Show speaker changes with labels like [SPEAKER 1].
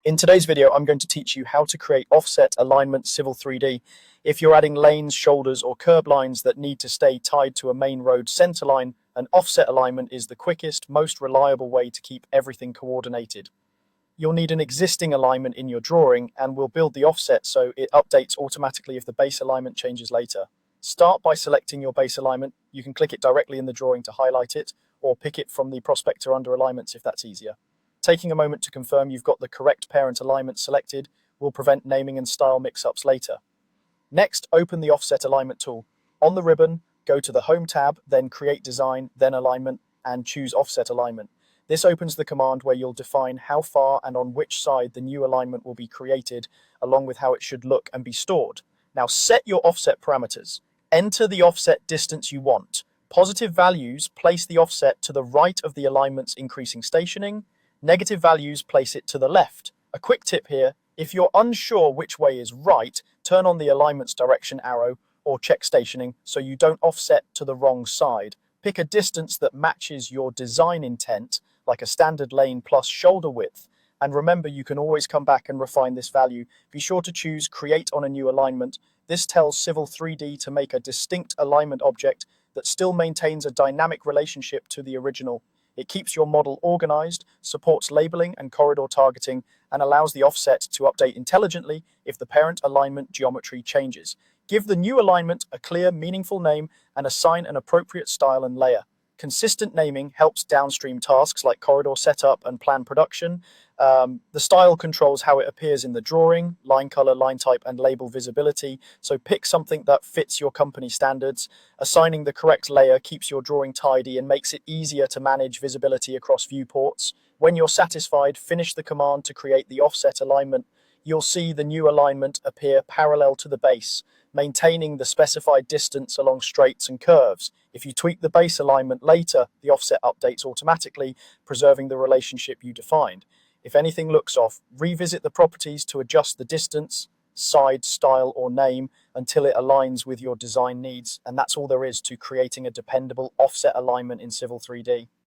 [SPEAKER 1] In today's video, I'm going to teach you how to create offset alignment Civil 3D. If you're adding lanes, shoulders, or curb lines that need to stay tied to a main road center line, an offset alignment is the quickest, most reliable way to keep everything coordinated. You'll need an existing alignment in your drawing, and we'll build the offset so it updates automatically if the base alignment changes later. Start by selecting your base alignment. You can click it directly in the drawing to highlight it, or pick it from the prospector under alignments if that's easier. Taking a moment to confirm you've got the correct parent alignment selected will prevent naming and style mix-ups later. Next, open the Offset Alignment tool. On the ribbon, go to the Home tab, then Create Design, then Alignment, and choose Offset Alignment. This opens the command where you'll define how far and on which side the new alignment will be created, along with how it should look and be stored. Now set your offset parameters. Enter the offset distance you want. Positive values place the offset to the right of the alignment's increasing stationing. Negative values place it to the left. A quick tip here, if you're unsure which way is right, turn on the alignment's direction arrow or check stationing so you don't offset to the wrong side. Pick a distance that matches your design intent, like a standard lane plus shoulder width. And remember, you can always come back and refine this value. Be sure to choose Create on a new alignment. This tells Civil 3D to make a distinct alignment object that still maintains a dynamic relationship to the original. It keeps your model organized, supports labeling and corridor targeting, and allows the offset to update intelligently if the parent alignment geometry changes. Give the new alignment a clear, meaningful name and assign an appropriate style and layer. Consistent naming helps downstream tasks like corridor setup and plan production. The style controls how it appears in the drawing, line color, line type, and label visibility. So pick something that fits your company standards. Assigning the correct layer keeps your drawing tidy and makes it easier to manage visibility across viewports. When you're satisfied, finish the command to create the offset alignment. You'll see the new alignment appear parallel to the base, maintaining the specified distance along straights and curves. If you tweak the base alignment later, the offset updates automatically, preserving the relationship you defined. If anything looks off, revisit the properties to adjust the distance, side, style, or name until it aligns with your design needs. And that's all there is to creating a dependable offset alignment in Civil 3D.